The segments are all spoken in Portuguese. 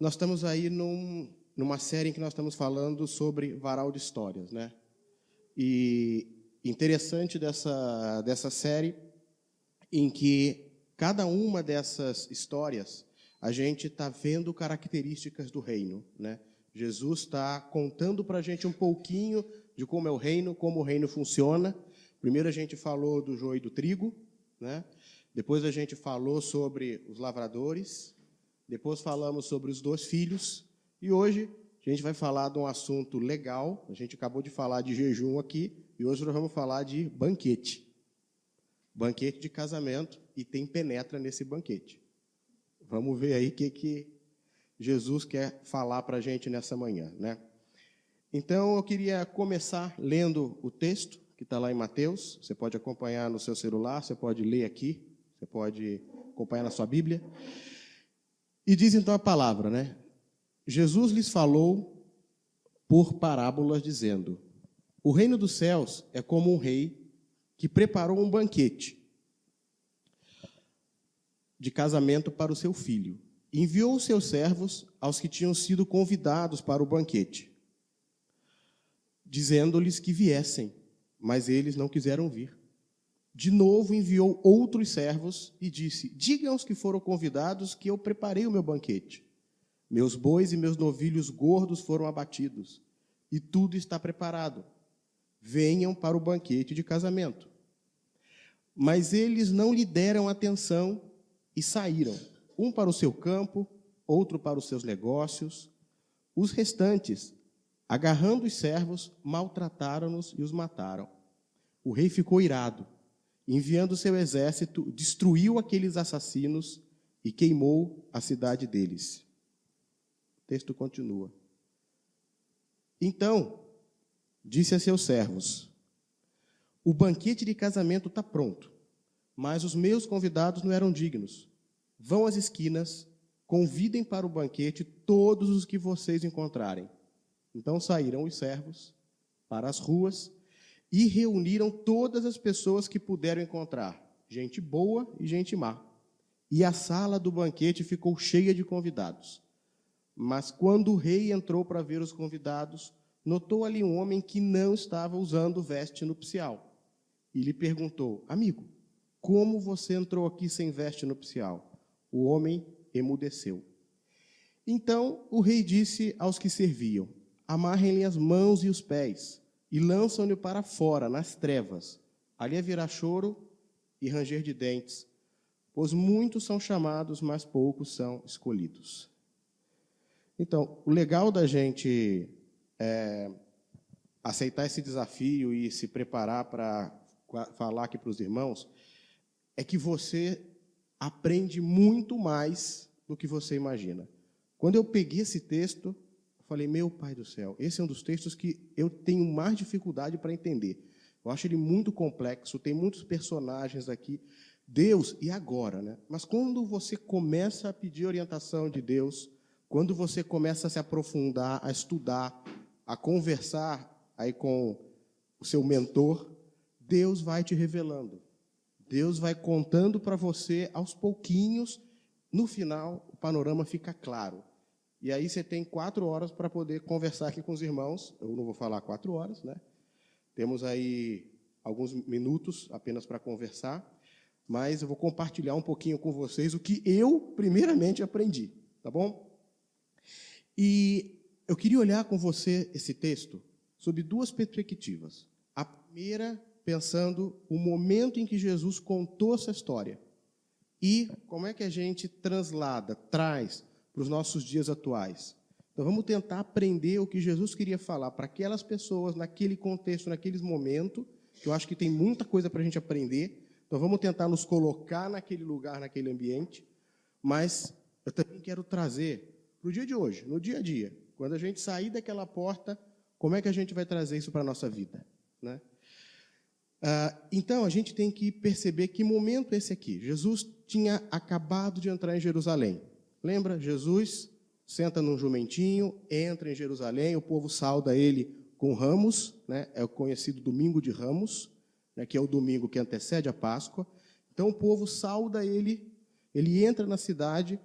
Nós estamos aí numa série em que nós estamos falando sobre varal de histórias, né? E interessante dessa série em que cada uma dessas histórias a gente está vendo características do reino, né? Jesus está contando para a gente um pouquinho de como é o reino, como o reino funciona. Primeiro a gente falou do joio e do trigo, né? Depois a gente falou sobre os lavradores, depois falamos sobre os 2 filhos, e hoje a gente vai falar de um assunto legal. A gente acabou de falar de jejum aqui, e hoje nós vamos falar de banquete. Banquete de casamento, e tem penetra nesse banquete. Vamos ver aí o que Jesus quer falar para a gente nessa manhã, né? Então, eu queria começar lendo o texto, que está lá em Mateus. Você pode acompanhar no seu celular, você pode ler aqui, você pode acompanhar na sua Bíblia. E diz então a palavra, né? Jesus lhes falou por parábolas, dizendo: o reino dos céus é como um rei que preparou um banquete de casamento para o seu filho. Enviou os seus servos aos que tinham sido convidados para o banquete, dizendo-lhes que viessem, mas eles não quiseram vir. De novo enviou outros servos e disse: digam aos que foram convidados que eu preparei o meu banquete. Meus bois e meus novilhos gordos foram abatidos, e tudo está preparado. Venham para o banquete de casamento. Mas eles não lhe deram atenção e saíram, um para o seu campo, outro para os seus negócios. Os restantes, agarrando os servos, maltrataram-nos e os mataram. O rei ficou irado. Enviando seu exército, destruiu aqueles assassinos e queimou a cidade deles. O texto continua. Então, disse a seus servos: o banquete de casamento está pronto, mas os meus convidados não eram dignos. Vão às esquinas, convidem para o banquete todos os que vocês encontrarem. Então saíram os servos para as ruas e reuniram todas as pessoas que puderam encontrar, gente boa e gente má. E a sala do banquete ficou cheia de convidados. Mas quando o rei entrou para ver os convidados, notou ali um homem que não estava usando veste nupcial. E lhe perguntou: amigo, como você entrou aqui sem veste nupcial? O homem emudeceu. Então o rei disse aos que serviam: amarrem-lhe as mãos e os pés, e lançam-no para fora, nas trevas. Ali haverá choro e ranger de dentes, pois muitos são chamados, mas poucos são escolhidos. Então, o legal da gente aceitar esse desafio e se preparar para falar aqui para os irmãos, é que você aprende muito mais do que você imagina. Quando eu peguei esse texto, falei: meu pai do céu, esse é um dos textos que eu tenho mais dificuldade para entender. Eu acho ele muito complexo, tem muitos personagens aqui. Deus, e agora, né? Mas quando você começa a pedir orientação de Deus, quando você começa a se aprofundar, a estudar, a conversar aí com o seu mentor, Deus vai te revelando. Deus vai contando para você aos pouquinhos. No final, o panorama fica claro. E aí você tem 4 horas para poder conversar aqui com os irmãos. Eu não vou falar 4 horas, né? Temos aí alguns minutos apenas para conversar, mas eu vou compartilhar um pouquinho com vocês o que eu, primeiramente, aprendi, tá bom? E eu queria olhar com você esse texto sob 2 perspectivas. A primeira, pensando o momento em que Jesus contou essa história e como é que a gente translada, traz para os nossos dias atuais. Então, vamos tentar aprender o que Jesus queria falar para aquelas pessoas, naquele contexto, naqueles momentos, que eu acho que tem muita coisa para a gente aprender. Então, vamos tentar nos colocar naquele lugar, naquele ambiente, mas eu também quero trazer para o dia de hoje, no dia a dia, quando a gente sair daquela porta, como é que a gente vai trazer isso para a nossa vida, né? Então, a gente tem que perceber que momento é esse aqui. Jesus tinha acabado de entrar em Jerusalém. Lembra? Jesus senta num jumentinho, entra em Jerusalém, o povo sauda ele com ramos, né? É o conhecido domingo de Ramos, né? Que é o domingo que antecede a Páscoa. Então, o povo sauda ele entra na cidade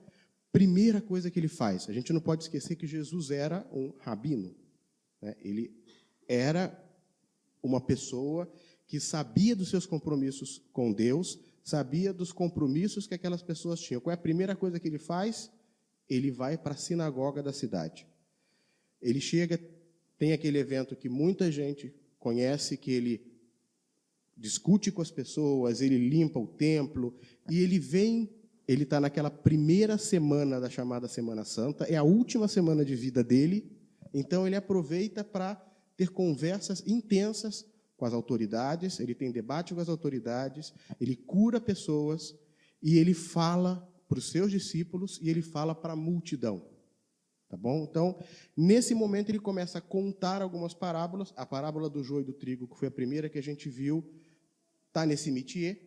Primeira coisa que ele faz, a gente não pode esquecer que Jesus era um rabino, né? Ele era uma pessoa que sabia dos seus compromissos com Deus, sabia dos compromissos que aquelas pessoas tinham. Qual é a primeira coisa que ele faz? Ele vai para a sinagoga da cidade. Ele chega, tem aquele evento que muita gente conhece, que ele discute com as pessoas, ele limpa o templo, e ele está naquela primeira semana da chamada Semana Santa, é a última semana de vida dele, então ele aproveita para ter conversas intensas com as autoridades, ele tem debate com as autoridades, ele cura pessoas, e ele fala para os seus discípulos, e ele fala para a multidão. Tá bom? Então, nesse momento, ele começa a contar algumas parábolas. A parábola do joio e do trigo, que foi a primeira que a gente viu, está nesse métier.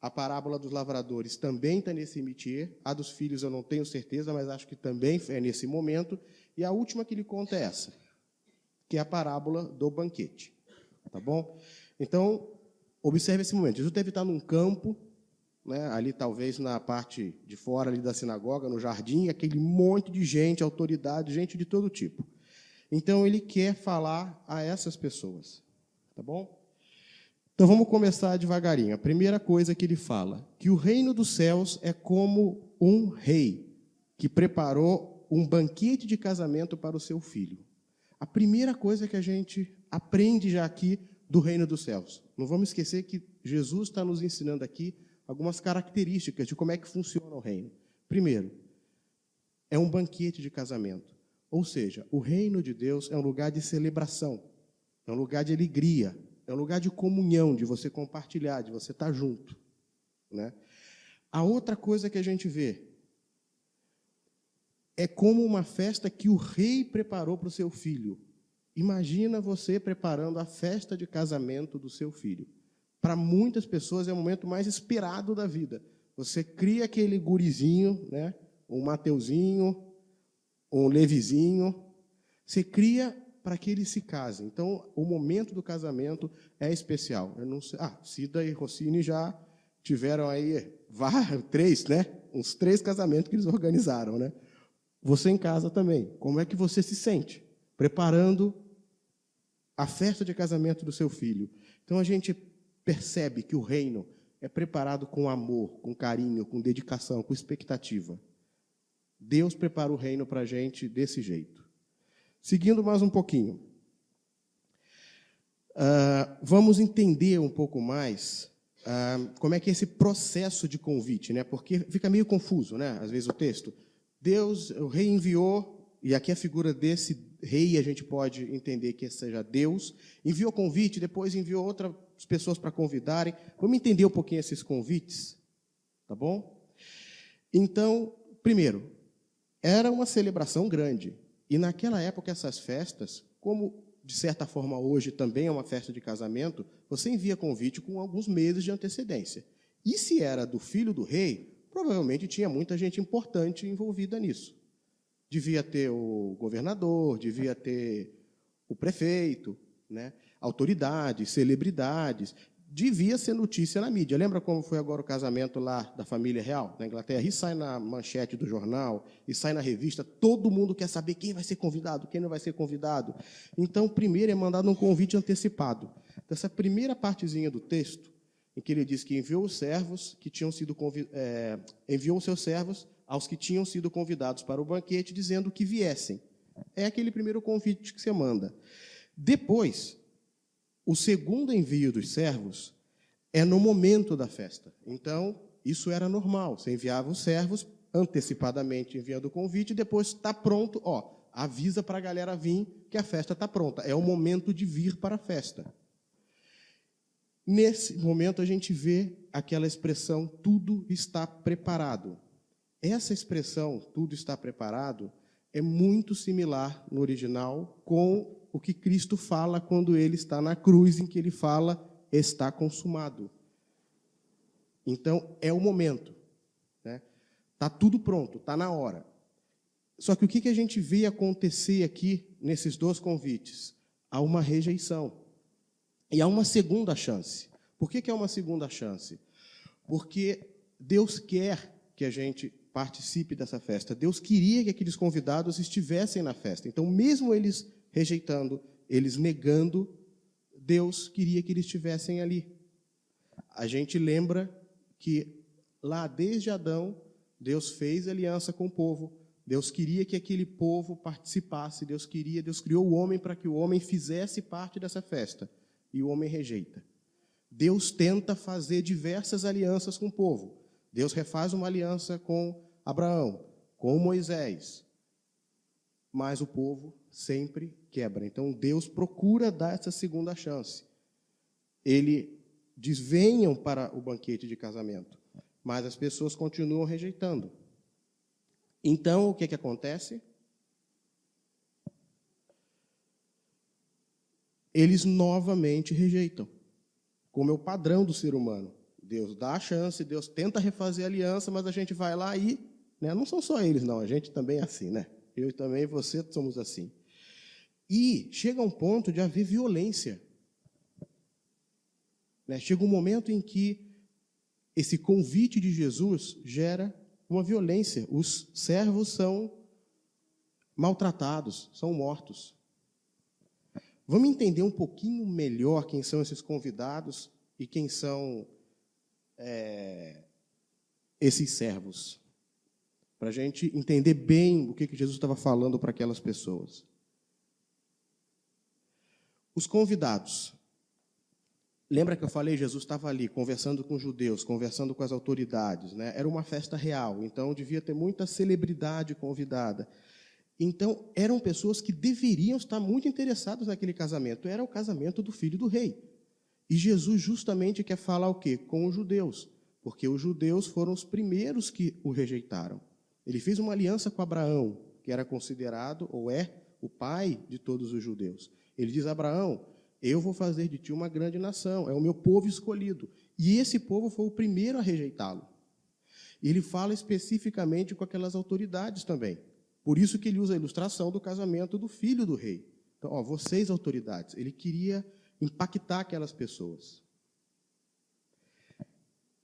A parábola dos lavradores também está nesse métier. A dos filhos eu não tenho certeza, mas acho que também é nesse momento. E a última que ele conta é essa, que é a parábola do banquete. Tá bom? Então, observe esse momento. Jesus deve estar num campo, né, ali talvez na parte de fora ali da sinagoga, no jardim, aquele monte de gente, autoridade, gente de todo tipo. Então, ele quer falar a essas pessoas. Tá bom? Então, vamos começar devagarinho. A primeira coisa que ele fala, que o reino dos céus é como um rei que preparou um banquete de casamento para o seu filho. A primeira coisa que a gente aprende já aqui do reino dos céus. Não vamos esquecer que Jesus está nos ensinando aqui algumas características de como é que funciona o reino. Primeiro, é um banquete de casamento. Ou seja, o reino de Deus é um lugar de celebração, é um lugar de alegria, é um lugar de comunhão, de você compartilhar, de você estar junto, né? A outra coisa que a gente vê é como uma festa que o rei preparou para o seu filho. Imagina você preparando a festa de casamento do seu filho. Para muitas pessoas é o momento mais esperado da vida. Você cria aquele gurizinho, né? Um Mateuzinho, um Levizinho. Você cria para que ele se case. Então, o momento do casamento é especial. Eu não sei, Cida e Rossini já tiveram aí três, né? Uns 3 casamentos que eles organizaram, né? Você em casa também. Como é que você se sente preparando a festa de casamento do seu filho? Então, a gente percebe que o reino é preparado com amor, com carinho, com dedicação, com expectativa. Deus prepara o reino para a gente desse jeito. Seguindo mais um pouquinho. Vamos entender um pouco mais como é que é esse processo de convite, né? Porque fica meio confuso, né? Às vezes o texto. O rei enviou, e aqui a figura desse rei a gente pode entender que seja Deus, enviou convite, depois enviou outras pessoas para convidarem. Vamos entender um pouquinho esses convites, tá bom? Então, primeiro, era uma celebração grande. E naquela época, essas festas, como de certa forma hoje também é uma festa de casamento, você envia convite com alguns meses de antecedência. E se era do filho do rei, provavelmente tinha muita gente importante envolvida nisso. Devia ter o governador, devia ter o prefeito, né? Autoridades, celebridades. Devia ser notícia na mídia. Lembra como foi agora o casamento lá da família real, na Inglaterra? E sai na manchete do jornal, e sai na revista, todo mundo quer saber quem vai ser convidado, quem não vai ser convidado. Então, primeiro é mandado um convite antecipado. Dessa primeira partezinha do texto, em que ele diz que enviou os servos que tinham sido enviou os seus servos aos que tinham sido convidados para o banquete, dizendo que viessem. É aquele primeiro convite que você manda. Depois, o segundo envio dos servos é no momento da festa. Então, isso era normal. Você enviava os servos antecipadamente, enviando o convite, e depois está pronto, avisa para a galera vir que a festa está pronta. É o momento de vir para a festa. Nesse momento, a gente vê aquela expressão, tudo está preparado. Essa expressão, tudo está preparado, é muito similar no original com o que Cristo fala quando ele está na cruz, em que ele fala, está consumado. Então, é o momento. Né? Está tudo pronto, está na hora. Só que o que a gente vê acontecer aqui, nesses 2 convites? Há uma rejeição. E há uma segunda chance. Por que há uma segunda chance? Porque Deus quer que a gente participe dessa festa. Deus queria que aqueles convidados estivessem na festa. Então, mesmo eles rejeitando, eles negando, Deus queria que eles estivessem ali. A gente lembra que lá desde Adão, Deus fez aliança com o povo. Deus queria que aquele povo participasse. Deus criou o homem para que o homem fizesse parte dessa festa. E o homem rejeita. Deus tenta fazer diversas alianças com o povo. Deus refaz uma aliança com Abraão, com Moisés. Mas o povo sempre quebra. Então, Deus procura dar essa segunda chance. Ele diz, venham para o banquete de casamento. Mas as pessoas continuam rejeitando. Então, o que acontece? Eles novamente rejeitam, como é o padrão do ser humano. Deus dá a chance, Deus tenta refazer a aliança, mas a gente vai lá e... Né, não são só eles, não, a gente também é assim, né? Eu também, você, somos assim. E chega um ponto de haver violência. Né? Chega um momento em que esse convite de Jesus gera uma violência. Os servos são maltratados, são mortos. Vamos entender um pouquinho melhor quem são esses convidados e quem são esses servos, para a gente entender bem o que Jesus estava falando para aquelas pessoas. Os convidados. Lembra que eu falei, Jesus estava ali conversando com os judeus, conversando com as autoridades, né? Era uma festa real, então devia ter muita celebridade convidada. Então, eram pessoas que deveriam estar muito interessadas naquele casamento. Era o casamento do filho do rei. E Jesus justamente quer falar o quê? Com os judeus, porque os judeus foram os primeiros que o rejeitaram. Ele fez uma aliança com Abraão, que era considerado, ou é, o pai de todos os judeus. Ele diz a Abraão, eu vou fazer de ti uma grande nação, é o meu povo escolhido. E esse povo foi o primeiro a rejeitá-lo. E ele fala especificamente com aquelas autoridades também. Por isso que ele usa a ilustração do casamento do filho do rei. Então, ó, vocês, autoridades, ele queria impactar aquelas pessoas.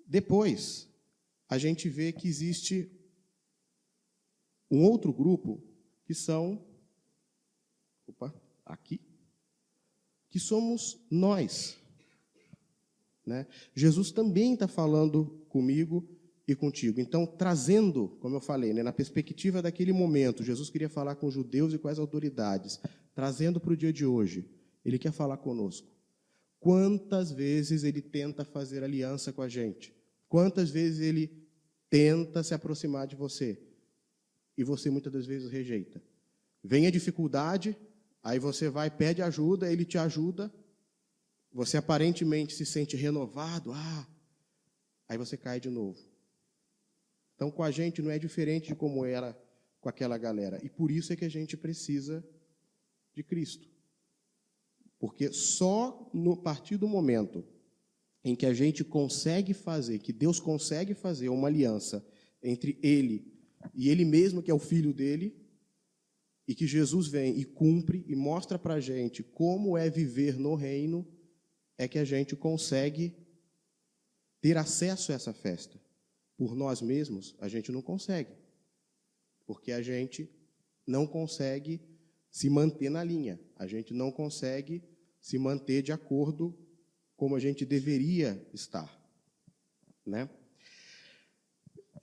Depois, a gente vê que existe um outro grupo que são... que somos nós. Né? Jesus também está falando comigo e contigo. Então, trazendo, como eu falei, né, na perspectiva daquele momento, Jesus queria falar com os judeus e com as autoridades, trazendo para o dia de hoje, ele quer falar conosco. Quantas vezes ele tenta fazer aliança com a gente? Quantas vezes ele tenta se aproximar de você? E você muitas das vezes rejeita. Vem a dificuldade, aí você vai, pede ajuda, ele te ajuda, você aparentemente se sente renovado, aí você cai de novo. Então, com a gente não é diferente de como era com aquela galera. E por isso é que a gente precisa de Cristo. Porque só no partir do momento em que a gente consegue fazer, que Deus consegue fazer uma aliança entre Ele e Ele mesmo, que é o Filho dele, e que Jesus vem e cumpre e mostra para a gente como é viver no reino, é que a gente consegue ter acesso a essa festa. Por nós mesmos, a gente não consegue. Porque a gente não consegue se manter na linha. A gente não consegue se manter de acordo como a gente deveria estar. Né?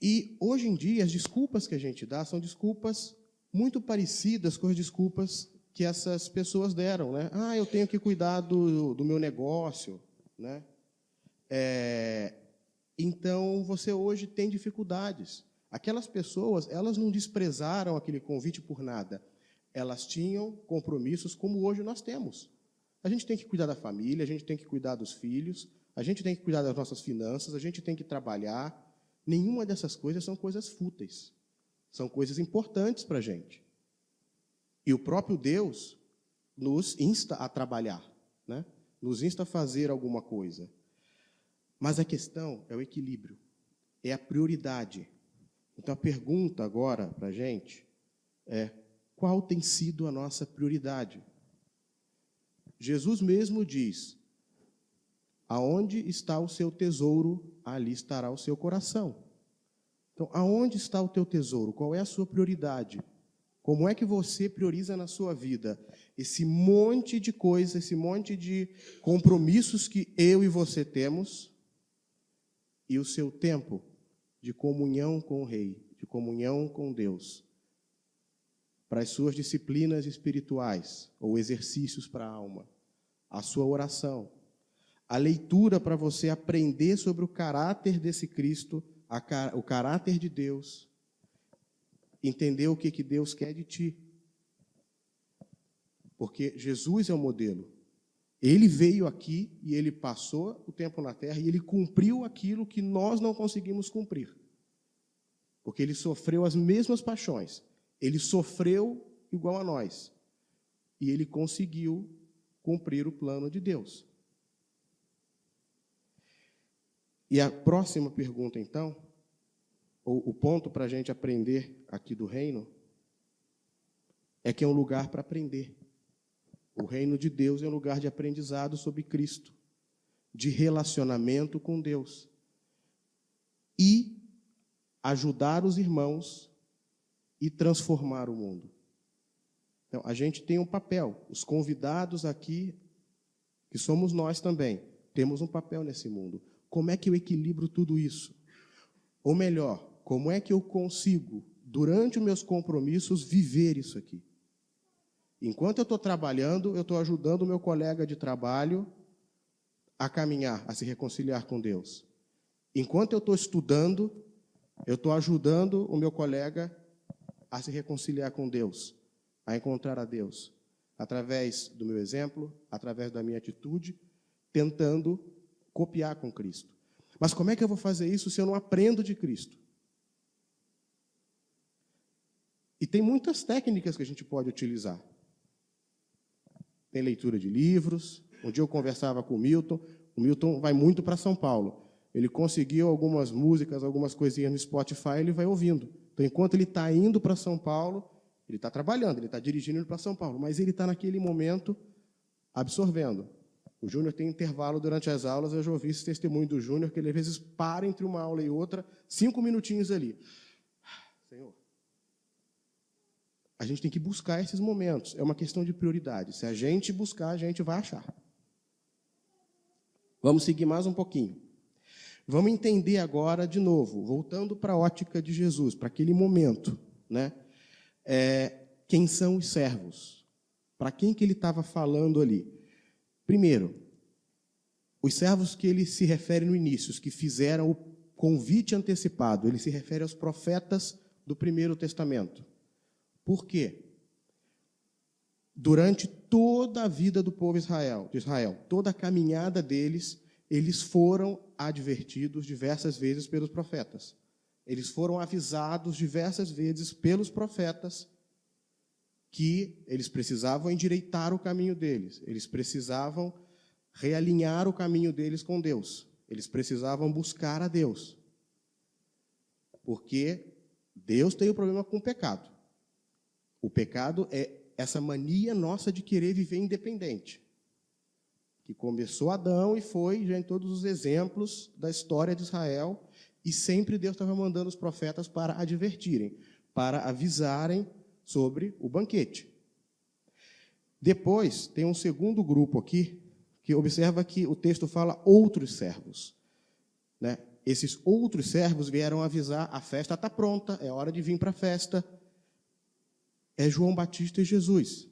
E, hoje em dia, as desculpas que a gente dá são desculpas muito parecidas com as desculpas que essas pessoas deram. Né? Eu tenho que cuidar do meu negócio. Né? Então, você hoje tem dificuldades. Aquelas pessoas, elas não desprezaram aquele convite por nada. Elas tinham compromissos como hoje nós temos. A gente tem que cuidar da família, a gente tem que cuidar dos filhos, a gente tem que cuidar das nossas finanças, a gente tem que trabalhar. Nenhuma dessas coisas são coisas fúteis. São coisas importantes para a gente. E o próprio Deus nos insta a trabalhar, né? Nos insta a fazer alguma coisa. Mas a questão é o equilíbrio, é a prioridade. Então, a pergunta agora para a gente é: qual tem sido a nossa prioridade? Jesus mesmo diz, aonde está o seu tesouro, ali estará o seu coração. Então, aonde está o teu tesouro? Qual é a sua prioridade? Como é que você prioriza na sua vida esse monte de coisas, esse monte de compromissos que eu e você temos e o seu tempo de comunhão com o Rei, de comunhão com Deus, para as suas disciplinas espirituais ou exercícios para a alma, a sua oração, a leitura para você aprender sobre o caráter desse Cristo, o caráter de Deus, entender o que Deus quer de ti. Porque Jesus é o modelo. Ele veio aqui e ele passou o tempo na terra e ele cumpriu aquilo que nós não conseguimos cumprir. Porque ele sofreu as mesmas paixões. Ele sofreu igual a nós. E ele conseguiu cumprir o plano de Deus. E a próxima pergunta, então, ou o ponto para a gente aprender aqui do reino, é que é um lugar para aprender. O reino de Deus é um lugar de aprendizado sobre Cristo, de relacionamento com Deus. E ajudar os irmãos e transformar o mundo. Então, a gente tem um papel. Os convidados aqui, que somos nós também, temos um papel nesse mundo. Como é que eu equilibro tudo isso? Ou melhor, como é que eu consigo, durante os meus compromissos, viver isso aqui? Enquanto eu estou trabalhando, eu estou ajudando o meu colega de trabalho a caminhar, a se reconciliar com Deus. Enquanto eu estou estudando, eu estou ajudando o meu colega a se reconciliar com Deus, a encontrar a Deus, através do meu exemplo, através da minha atitude, tentando copiar com Cristo. Mas como é que eu vou fazer isso se eu não aprendo de Cristo? E tem muitas técnicas que a gente pode utilizar. Tem leitura de livros. Um dia eu conversava com o Milton vai muito para São Paulo. Ele conseguiu algumas músicas, algumas coisinhas no Spotify, ele vai ouvindo. Então, enquanto ele está indo para São Paulo, ele está trabalhando, ele está dirigindo para São Paulo, mas ele está naquele momento absorvendo. O Júnior tem intervalo durante as aulas, eu já ouvi esse testemunho do Júnior, que ele às vezes para entre uma aula e outra, 5 minutinhos ali. Senhor, a gente tem que buscar esses momentos, é uma questão de prioridade. Se a gente buscar, a gente vai achar. Vamos seguir mais um pouquinho. Vamos entender agora, de novo, voltando para a ótica de Jesus, para aquele momento, né? Quem são os servos? Para quem que ele estava falando ali? Primeiro, os servos que ele se refere no início, os que fizeram o convite antecipado, ele se refere aos profetas do Primeiro Testamento. Por quê? Durante toda a vida do povo de Israel, toda a caminhada deles, eles foram advertidos diversas vezes pelos profetas. Eles foram avisados diversas vezes pelos profetas que eles precisavam endireitar o caminho deles, eles precisavam realinhar o caminho deles com Deus, eles precisavam buscar a Deus. Porque Deus tem um problema com o pecado. O pecado é essa mania nossa de querer viver independente, que começou Adão e foi já em todos os exemplos da história de Israel, e sempre Deus estava mandando os profetas para advertirem, para avisarem sobre o banquete. Depois, tem um segundo grupo aqui, que observa que o texto fala outros servos, né? Esses outros servos vieram avisar, a festa está pronta, é hora de vir para a festa. É João Batista e Jesus.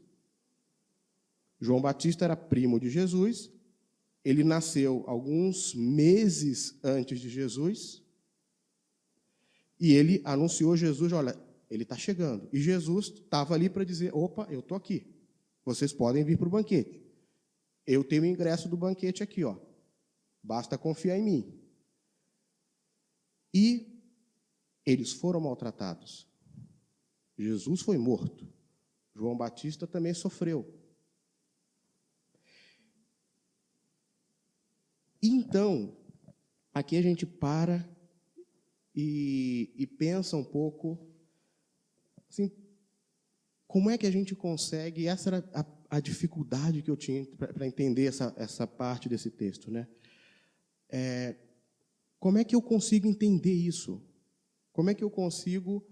João Batista era primo de Jesus, ele nasceu alguns meses antes de Jesus, e ele anunciou Jesus, olha, ele está chegando. E Jesus estava ali para dizer, opa, eu estou aqui, vocês podem vir para o banquete. Eu tenho o ingresso do banquete aqui, ó. Basta confiar em mim. E eles foram maltratados. Jesus foi morto. João Batista também sofreu. Então, aqui a gente para e pensa um pouco, assim, como é que a gente consegue, essa era a dificuldade que eu tinha para entender essa parte desse texto, né? Como é que eu consigo entender isso? Como é que eu consigo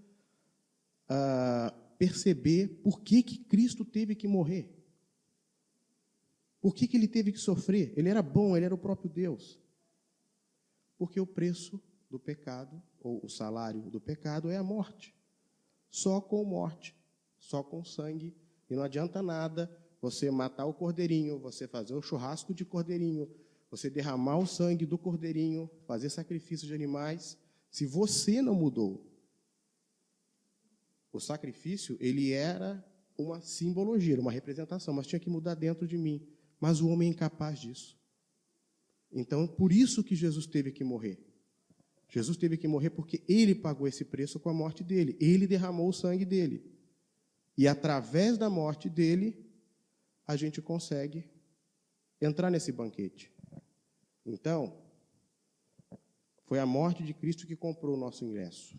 perceber por que Cristo teve que morrer? Por que ele teve que sofrer? Ele era bom, ele era o próprio Deus. Porque o preço do pecado, ou o salário do pecado, é a morte. Só com morte, só com sangue. E não adianta nada você matar o cordeirinho, você fazer o churrasco de cordeirinho, você derramar o sangue do cordeirinho, fazer sacrifício de animais, se você não mudou. O sacrifício, ele era uma simbologia, uma representação, mas tinha que mudar dentro de mim. Mas o homem é incapaz disso. Então, por isso que Jesus teve que morrer. Jesus teve que morrer porque ele pagou esse preço com a morte dele. Ele derramou o sangue dele. E através da morte dele, a gente consegue entrar nesse banquete. Então, foi a morte de Cristo que comprou o nosso ingresso,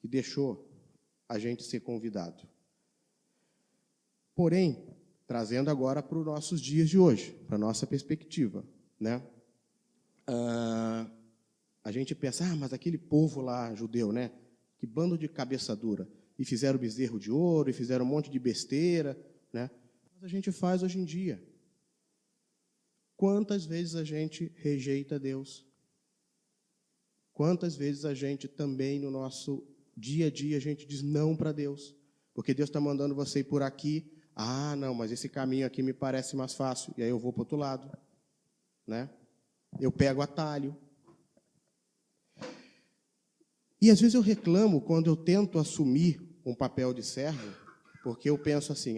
que deixou a gente ser convidado. Porém, trazendo agora para os nossos dias de hoje, para a nossa perspectiva, né? A gente pensa, mas aquele povo lá, judeu, né? Que bando de cabeça dura. E fizeram bezerro de ouro, e fizeram um monte de besteira, né? Mas a gente faz hoje em dia. Quantas vezes a gente rejeita Deus? Quantas vezes a gente também, no nosso dia a dia, a gente diz não para Deus? Porque Deus está mandando você ir por aqui. Ah, não, mas esse caminho aqui me parece mais fácil. E aí eu vou para o outro lado, né? Eu pego atalho. E às vezes eu reclamo quando eu tento assumir um papel de servo, porque eu penso assim,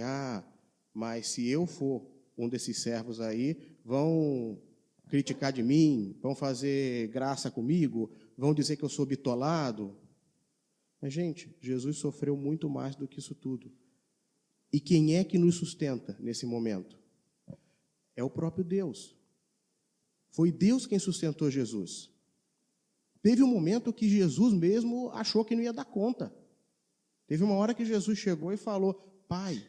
mas se eu for um desses servos aí, vão criticar de mim, vão fazer graça comigo, vão dizer que eu sou bitolado. Mas, gente, Jesus sofreu muito mais do que isso tudo. E quem é que nos sustenta nesse momento? É o próprio Deus. Foi Deus quem sustentou Jesus. Teve um momento que Jesus mesmo achou que não ia dar conta. Teve uma hora que Jesus chegou e falou, Pai,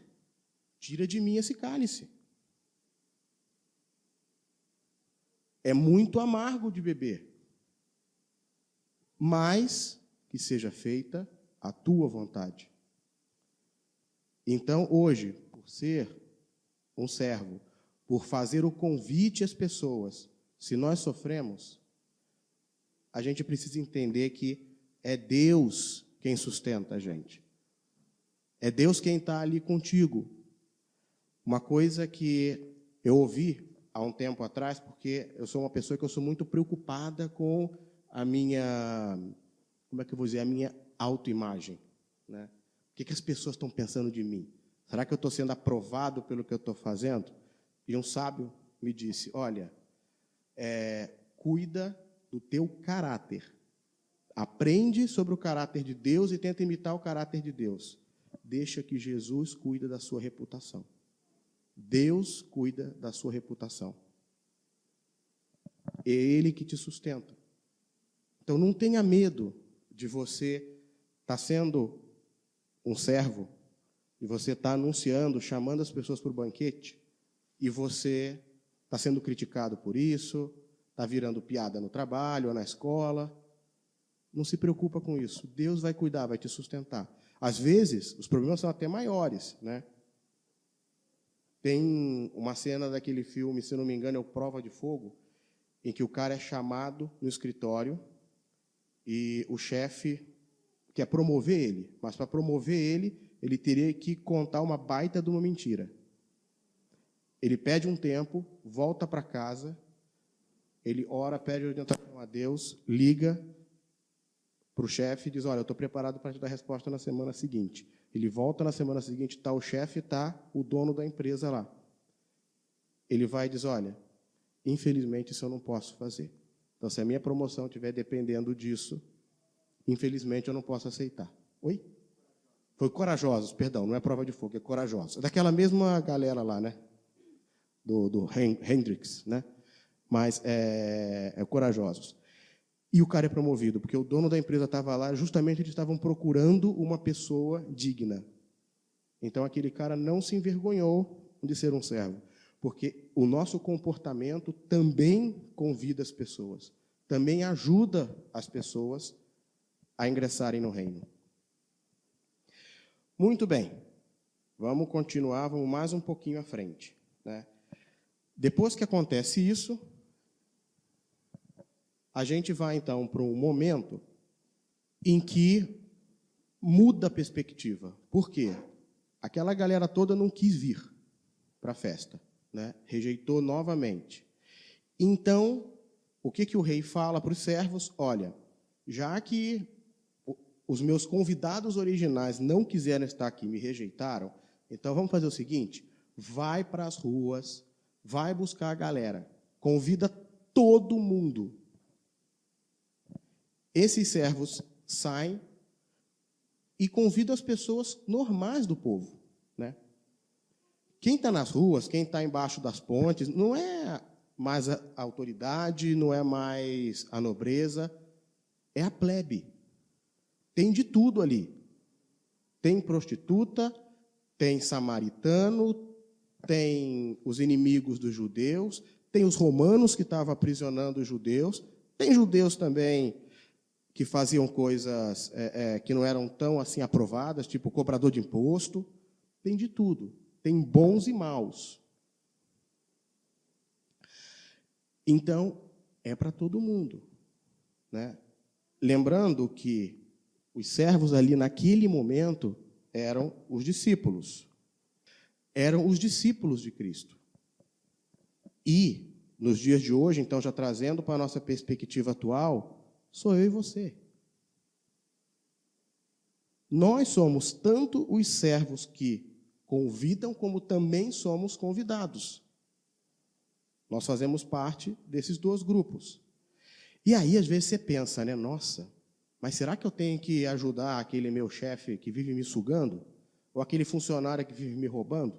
tira de mim esse cálice. É muito amargo de beber. Mas que seja feita a tua vontade. Então, hoje, por ser um servo, por fazer o convite às pessoas, se nós sofremos, a gente precisa entender que é Deus quem sustenta a gente. É Deus quem está ali contigo. Uma coisa que eu ouvi há um tempo atrás, porque eu sou uma pessoa que eu sou muito preocupada com a minha, como é que eu vou dizer, a minha autoimagem, né? O que as pessoas estão pensando de mim? Será que eu estou sendo aprovado pelo que eu estou fazendo? E um sábio me disse, olha, cuida do teu caráter. Aprende sobre o caráter de Deus e tenta imitar o caráter de Deus. Deixa que Jesus cuida da sua reputação. Deus cuida da sua reputação. É Ele que te sustenta. Então, não tenha medo de você estar sendo um servo, e você está anunciando, chamando as pessoas para o banquete, e você está sendo criticado por isso, está virando piada no trabalho ou na escola. Não se preocupa com isso. Deus vai cuidar, vai te sustentar. Às vezes, os problemas são até maiores, né? Tem uma cena daquele filme, se não me engano, é o Prova de Fogo, em que o cara é chamado no escritório e o chefe quer promover ele, mas para promover ele teria que contar uma baita de uma mentira. Ele pede um tempo, volta para casa, ele ora, pede orientação a Deus, liga para o chefe e diz, olha, eu estou preparado para te dar a resposta na semana seguinte. Ele volta na semana seguinte, está o chefe, está o dono da empresa lá. Ele vai e diz, olha, infelizmente isso eu não posso fazer. Então, se a minha promoção estiver dependendo disso, infelizmente eu não posso aceitar. Oi? Foi Corajosos, perdão, não é Prova de Fogo, é Corajosos. É daquela mesma galera lá, né? Do Hendrix, né? Mas é Corajosos. E o cara é promovido, porque o dono da empresa estava lá, justamente eles estavam procurando uma pessoa digna. Então, aquele cara não se envergonhou de ser um servo, porque o nosso comportamento também convida as pessoas, também ajuda as pessoas a ingressarem no reino. Muito bem, vamos continuar, vamos mais um pouquinho à frente, né? Depois que acontece isso, a gente vai, então, para um momento em que muda a perspectiva. Por quê? Aquela galera toda não quis vir para a festa, né? Rejeitou novamente. Então, o que o rei fala para os servos? Olha, já que os meus convidados originais não quiseram estar aqui, me rejeitaram, então vamos fazer o seguinte, vai para as ruas, vai buscar a galera, convida todo mundo. Esses servos saem e convidam as pessoas normais do povo, né? Quem está nas ruas, quem está embaixo das pontes, não é mais a autoridade, não é mais a nobreza, é a plebe. Tem de tudo ali. Tem prostituta, tem samaritano, tem os inimigos dos judeus, tem os romanos que estavam aprisionando os judeus, tem judeus também que faziam coisas que não eram tão assim aprovadas, tipo cobrador de imposto. Tem de tudo. Tem bons e maus. Então, é para todo mundo, né? Lembrando que os servos ali, naquele momento, eram os discípulos. Eram os discípulos de Cristo. E, nos dias de hoje, então, já trazendo para a nossa perspectiva atual, sou eu e você. Nós somos tanto os servos que convidam, como também somos convidados. Nós fazemos parte desses dois grupos. E aí, às vezes, você pensa, né? Nossa, mas será que eu tenho que ajudar aquele meu chefe que vive me sugando? Ou aquele funcionário que vive me roubando?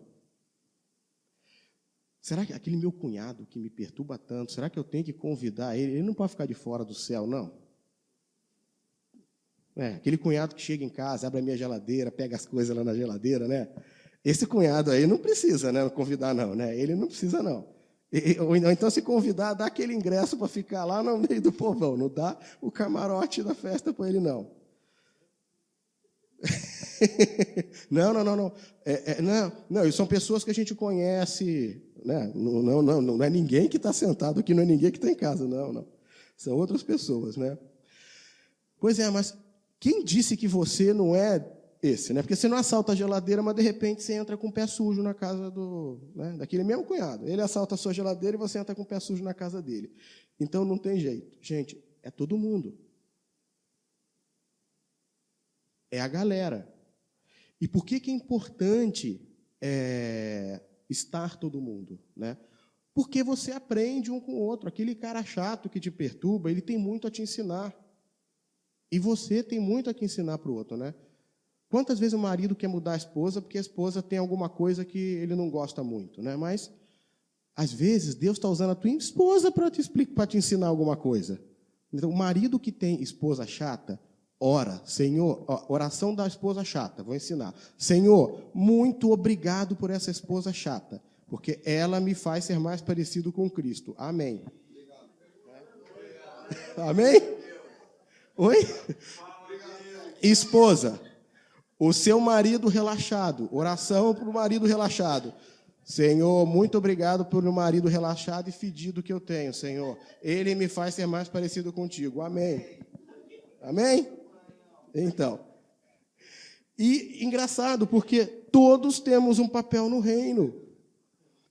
Será que aquele meu cunhado que me perturba tanto, será que eu tenho que convidar ele? Ele não pode ficar de fora do céu, não. Aquele cunhado que chega em casa, abre a minha geladeira, pega as coisas lá na geladeira, né? Esse cunhado aí não precisa, né, convidar, não, né? Ele não precisa, não. Ou então, se convidar, dá aquele ingresso para ficar lá no meio do povão. Não dá o camarote da festa para ele, não. Não, são pessoas que a gente conhece, né? Não é ninguém que está sentado aqui, não é ninguém que está em casa, não. São outras pessoas, né? Pois é, mas quem disse que você não é esse, né? Porque você não assalta a geladeira, mas de repente você entra com o pé sujo na casa daquele mesmo cunhado. Ele assalta a sua geladeira e você entra com o pé sujo na casa dele. Então não tem jeito. Gente, é todo mundo. É a galera. E por que é importante estar todo mundo, né? Porque você aprende um com o outro. Aquele cara chato que te perturba, ele tem muito a te ensinar. E você tem muito a te ensinar para o outro, né? Quantas vezes o marido quer mudar a esposa porque a esposa tem alguma coisa que ele não gosta muito, né? Mas, às vezes, Deus está usando a tua esposa para te explicar, para te ensinar alguma coisa. Então, o marido que tem esposa chata, ora, Senhor, oração da esposa chata, vou ensinar. Senhor, muito obrigado por essa esposa chata, porque ela me faz ser mais parecido com Cristo. Amém. Amém? Oi? Esposa, o seu marido relaxado, oração para o marido relaxado. Senhor, muito obrigado pelo marido relaxado e fedido que eu tenho, Senhor. Ele me faz ser mais parecido contigo. Amém. Amém? Então. E engraçado, porque todos temos um papel no reino.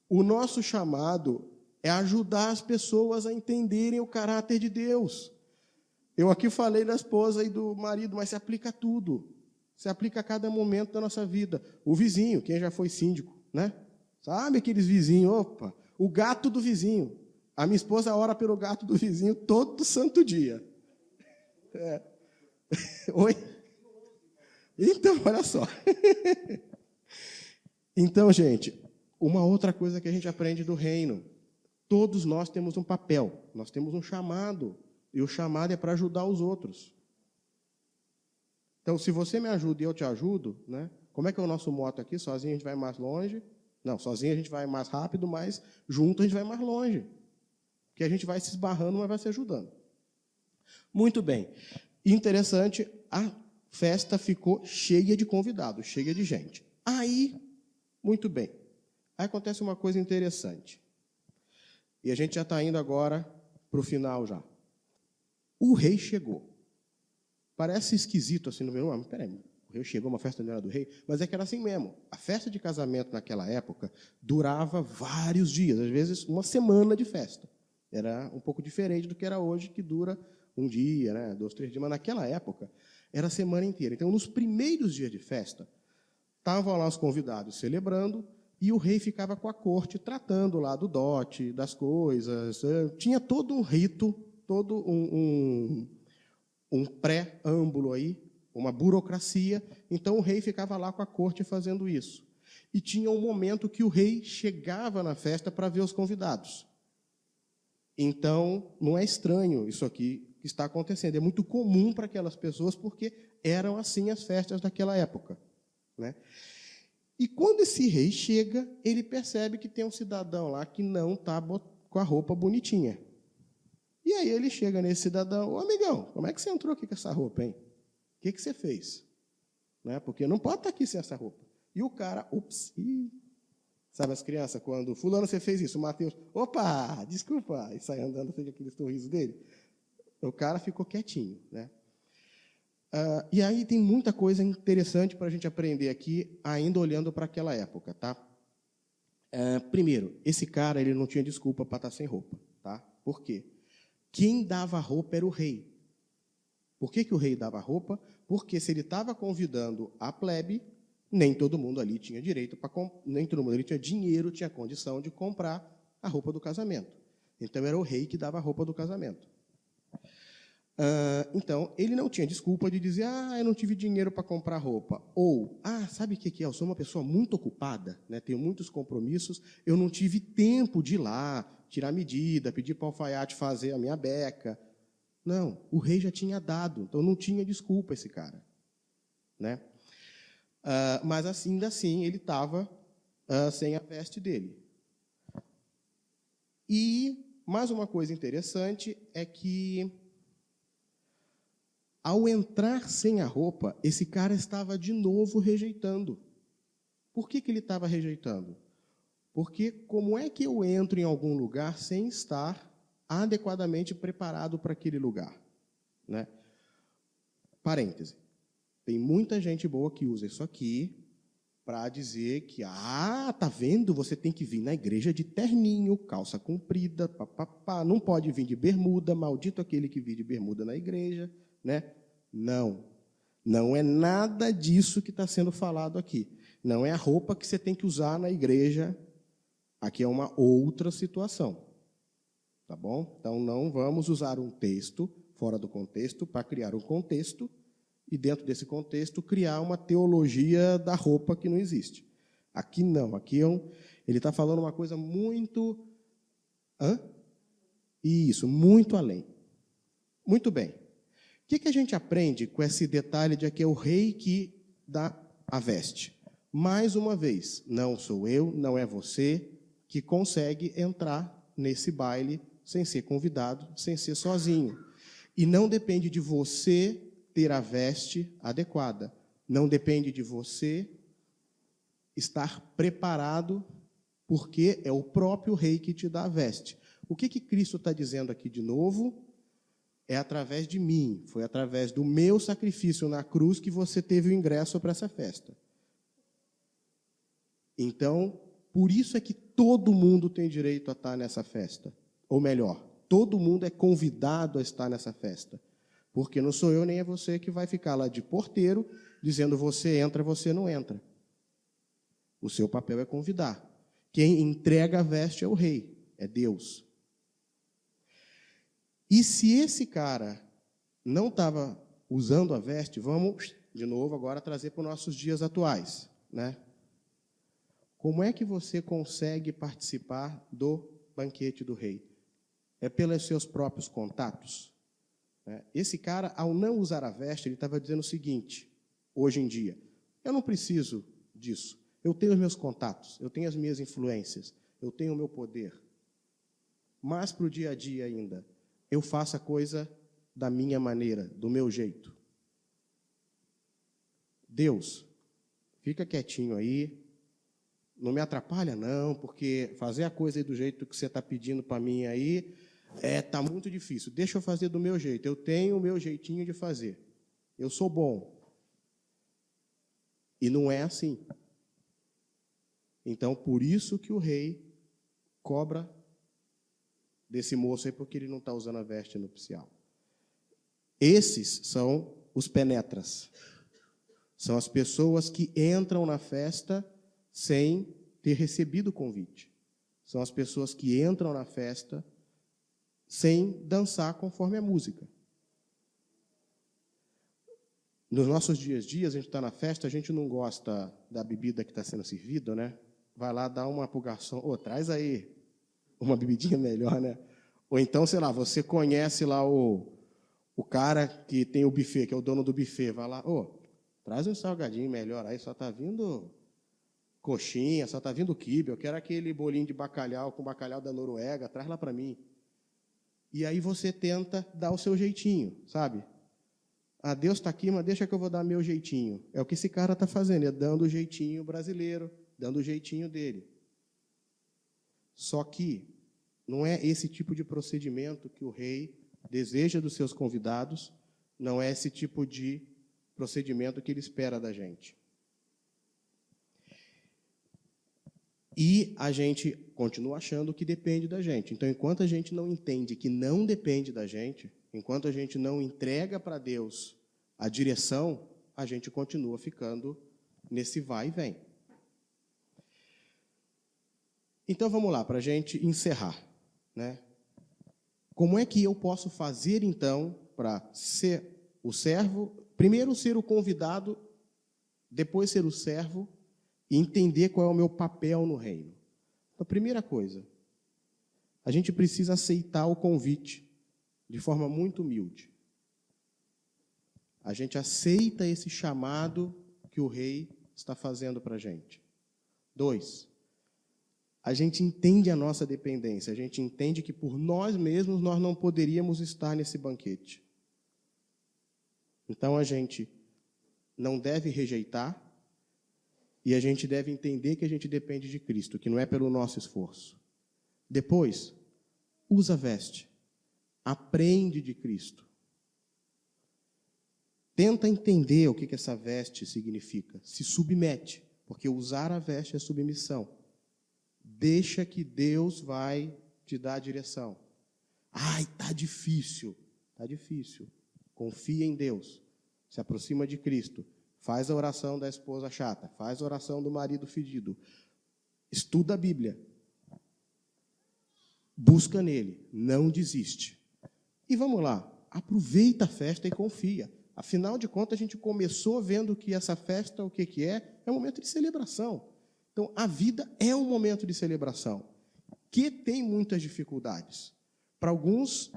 O nosso chamado é ajudar as pessoas a entenderem o caráter de Deus. Eu aqui falei da esposa e do marido, mas se aplica a tudo. Se aplica a cada momento da nossa vida. O vizinho, quem já foi síndico, né? Sabe aqueles vizinhos? Opa, o gato do vizinho. A minha esposa ora pelo gato do vizinho todo santo dia. Oi? Então, olha só. Então, gente, uma outra coisa que a gente aprende do reino. Todos nós temos um papel, nós temos um chamado. E o chamado é para ajudar os outros. Então, se você me ajuda e eu te ajudo, né? Como é que é o nosso moto aqui? Sozinho a gente vai mais longe. Não, sozinho a gente vai mais rápido, mas junto a gente vai mais longe. Porque a gente vai se esbarrando, mas vai se ajudando. Muito bem. Interessante, a festa ficou cheia de convidados, cheia de gente. Aí, muito bem, aí acontece uma coisa interessante. E a gente já está indo agora para o final já. O rei chegou. Parece esquisito assim no meu nome. Peraí, o rei chegou, uma festa não era do rei, mas é que era assim mesmo. A festa de casamento naquela época durava vários dias, às vezes uma semana de festa. Era um pouco diferente do que era hoje, que dura um dia, né, 2, 3 dias, mas naquela época era a semana inteira. Então, nos primeiros dias de festa, estavam lá os convidados celebrando e o rei ficava com a corte tratando lá do dote, das coisas. Tinha todo um rito, todo um pré-âmbulo aí, uma burocracia. Então, o rei ficava lá com a corte fazendo isso. E tinha um momento que o rei chegava na festa para ver os convidados. Então, não é estranho isso aqui que está acontecendo. É muito comum para aquelas pessoas, porque eram assim as festas daquela época, né? E quando esse rei chega, ele percebe que tem um cidadão lá que não está com a roupa bonitinha. E aí ele chega nesse cidadão: ô amigão, como é que você entrou aqui com essa roupa, hein? O que você fez? Né? Porque não pode estar aqui sem essa roupa. E o cara, ups, sabe as crianças, quando fulano você fez isso, o Mateus, opa, desculpa, e sai andando, fez aquele sorriso dele. O cara ficou quietinho, né? E aí tem muita coisa interessante para a gente aprender aqui, ainda olhando para aquela época, tá? Primeiro, esse cara ele não tinha desculpa para estar sem roupa, tá? Por quê? Quem dava roupa era o rei. Por que o rei dava roupa? Porque se ele estava convidando a plebe, nem todo mundo ali tinha direito nem todo mundo ali tinha dinheiro, tinha condição de comprar a roupa do casamento. Então era o rei que dava a roupa do casamento. Então, ele não tinha desculpa de dizer: eu não tive dinheiro para comprar roupa. Ou, sabe o que é? Eu sou uma pessoa muito ocupada, né? Tenho muitos compromissos, eu não tive tempo de ir lá, tirar medida, pedir para o alfaiate fazer a minha beca. Não, o rei já tinha dado, então não tinha desculpa esse cara, né? Mas, ainda assim, ele estava sem a veste dele. E mais uma coisa interessante é que, ao entrar sem a roupa, esse cara estava de novo rejeitando. Por que ele estava rejeitando? Porque como é que eu entro em algum lugar sem estar adequadamente preparado para aquele lugar? Né? Parêntese. Tem muita gente boa que usa isso aqui para dizer que, tá vendo? Você tem que vir na igreja de terninho, calça comprida, papapá, não pode vir de bermuda, maldito aquele que vir de bermuda na igreja, né? Não é nada disso que está sendo falado aqui. Não é a roupa que você tem que usar na igreja. Aqui é uma outra situação, tá bom? Então, não vamos usar um texto fora do contexto para criar um contexto e, dentro desse contexto, criar uma teologia da roupa que não existe. Aqui não, aqui ele está falando uma coisa muito... Isso, muito além. Muito bem. O que a gente aprende com esse detalhe de que é o rei que dá a veste? Mais uma vez, não sou eu, não é você que consegue entrar nesse baile sem ser convidado, sem ser sozinho. E não depende de você ter a veste adequada. Não depende de você estar preparado, porque é o próprio rei que te dá a veste. O que Cristo está dizendo aqui de novo? É através de mim, foi através do meu sacrifício na cruz que você teve o ingresso para essa festa. Então, por isso é que todo mundo tem direito a estar nessa festa. Ou melhor, todo mundo é convidado a estar nessa festa. Porque não sou eu nem é você que vai ficar lá de porteiro, dizendo você entra, você não entra. O seu papel é convidar. Quem entrega a veste é o rei, é Deus. E se esse cara não estava usando a veste, vamos, de novo, agora trazer para os nossos dias atuais, né? Como é que você consegue participar do banquete do rei? É pelos seus próprios contatos? Esse cara, ao não usar a veste, ele estava dizendo o seguinte, hoje em dia: eu não preciso disso. Eu tenho os meus contatos, eu tenho as minhas influências, eu tenho o meu poder. Mas, para o dia a dia ainda, eu faço a coisa da minha maneira, do meu jeito? Deus, fica quietinho aí, não me atrapalha não, porque fazer a coisa aí do jeito que você está pedindo para mim aí, tá muito difícil. Deixa eu fazer do meu jeito, eu tenho o meu jeitinho de fazer. Eu sou bom. E não é assim. Então, por isso que o rei cobra desse moço aí, porque ele não está usando a veste nupcial. Esses são os penetras. São as pessoas que entram na festa sem ter recebido o convite. São as pessoas que entram na festa sem dançar conforme a música. Nos nossos dias a dia, a gente está na festa, a gente não gosta da bebida que está sendo servida, né? Vai lá dar uma pro garçom, traz aí uma bebidinha melhor, né? Ou então, sei lá, você conhece lá o cara que tem o buffet, que é o dono do buffet, vai lá, traz um salgadinho melhor aí, só está vindo coxinha, só está vindo quibe, eu quero aquele bolinho de bacalhau com bacalhau da Noruega, traz lá para mim. E aí você tenta dar o seu jeitinho, sabe? Deus está aqui, mas deixa que eu vou dar meu jeitinho. É o que esse cara está fazendo, é dando o jeitinho brasileiro, dando o jeitinho dele. Só que não é esse tipo de procedimento que o rei deseja dos seus convidados, não é esse tipo de procedimento que ele espera da gente. E a gente continua achando que depende da gente. Então, enquanto a gente não entende que não depende da gente, enquanto a gente não entrega para Deus a direção, a gente continua ficando nesse vai e vem. Então, vamos lá, para a gente encerrar, né? Como é que eu posso fazer, então, para ser o servo, primeiro ser o convidado, depois ser o servo, e entender qual é o meu papel no reino? Então, primeira coisa, a gente precisa aceitar o convite de forma muito humilde. A gente aceita esse chamado que o rei está fazendo para a gente. 2, a gente entende a nossa dependência, a gente entende que por nós mesmos nós não poderíamos estar nesse banquete. Então, a gente não deve rejeitar e a gente deve entender que a gente depende de Cristo, que não é pelo nosso esforço. Depois, usa a veste. Aprende de Cristo. Tenta entender o que essa veste significa. Se submete, porque usar a veste é submissão. Deixa que Deus vai te dar a direção. Está difícil. Está difícil. Confia em Deus. Se aproxima de Cristo. Faz a oração da esposa chata. Faz a oração do marido fedido. Estuda a Bíblia. Busca nele. Não desiste. E vamos lá. Aproveita a festa e confia. Afinal de contas, a gente começou vendo que essa festa, o que é? É um momento de celebração. Então, a vida é um momento de celebração, que tem muitas dificuldades. Para alguns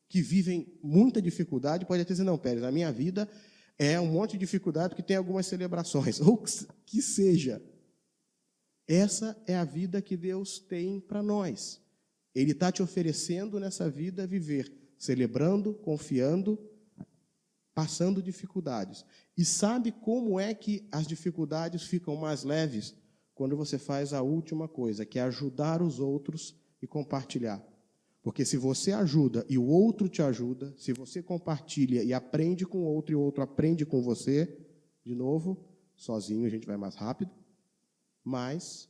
que vivem muita dificuldade, pode até dizer, não, Pérez, a minha vida é um monte de dificuldade porque tem algumas celebrações, ou que seja. Essa é a vida que Deus tem para nós. Ele está te oferecendo nessa vida viver, celebrando, confiando, passando dificuldades. E sabe como é que as dificuldades ficam mais leves? Quando você faz a última coisa, que é ajudar os outros e compartilhar. Porque se você ajuda e o outro te ajuda, se você compartilha e aprende com o outro e o outro aprende com você, de novo, sozinho a gente vai mais rápido, mas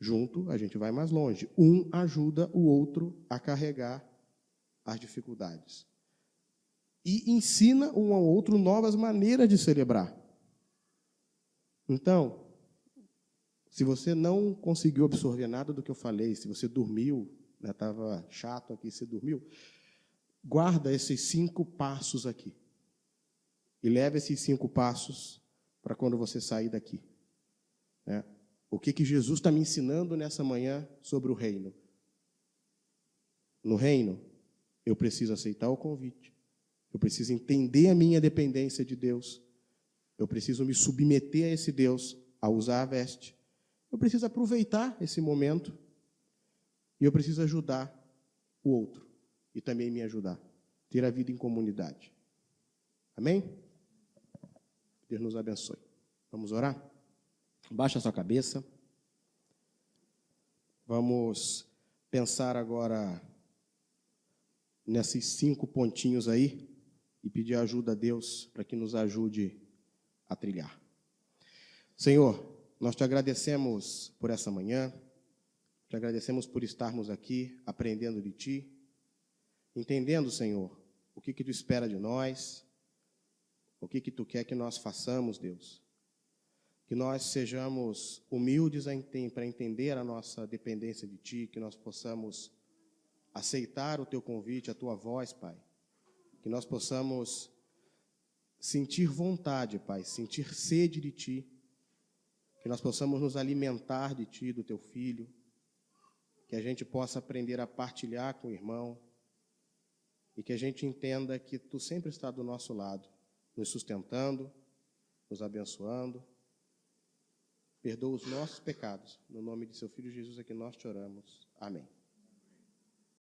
junto a gente vai mais longe. Um ajuda o outro a carregar as dificuldades. E ensina um ao outro novas maneiras de celebrar. Então, se você não conseguiu absorver nada do que eu falei, se você dormiu, estava chato aqui, você dormiu, guarda esses 5 passos aqui. E leva esses 5 passos para quando você sair daqui. O que Jesus está me ensinando nessa manhã sobre o reino? No reino, eu preciso aceitar o convite. Eu preciso entender a minha dependência de Deus. Eu preciso me submeter a esse Deus, a usar a veste. Eu preciso aproveitar esse momento. E eu preciso ajudar o outro. E também me ajudar. ter a vida em comunidade. Amém? Deus nos abençoe. Vamos orar? Baixa a sua cabeça. Vamos pensar agora nesses 5 pontinhos aí e pedir ajuda a Deus para que nos ajude a trilhar. Senhor, nós te agradecemos por essa manhã, te agradecemos por estarmos aqui aprendendo de Ti, entendendo, Senhor, o que Tu espera de nós, o que Tu quer que nós façamos, Deus. Que nós sejamos humildes para entender a nossa dependência de Ti, que nós possamos aceitar o Teu convite, a Tua voz, Pai. Que nós possamos sentir vontade, Pai, sentir sede de Ti. Que nós possamos nos alimentar de Ti, do Teu Filho. Que a gente possa aprender a partilhar com o irmão. E que a gente entenda que Tu sempre está do nosso lado, nos sustentando, nos abençoando. Perdoa os nossos pecados. No nome de Seu Filho Jesus é que nós te oramos. Amém.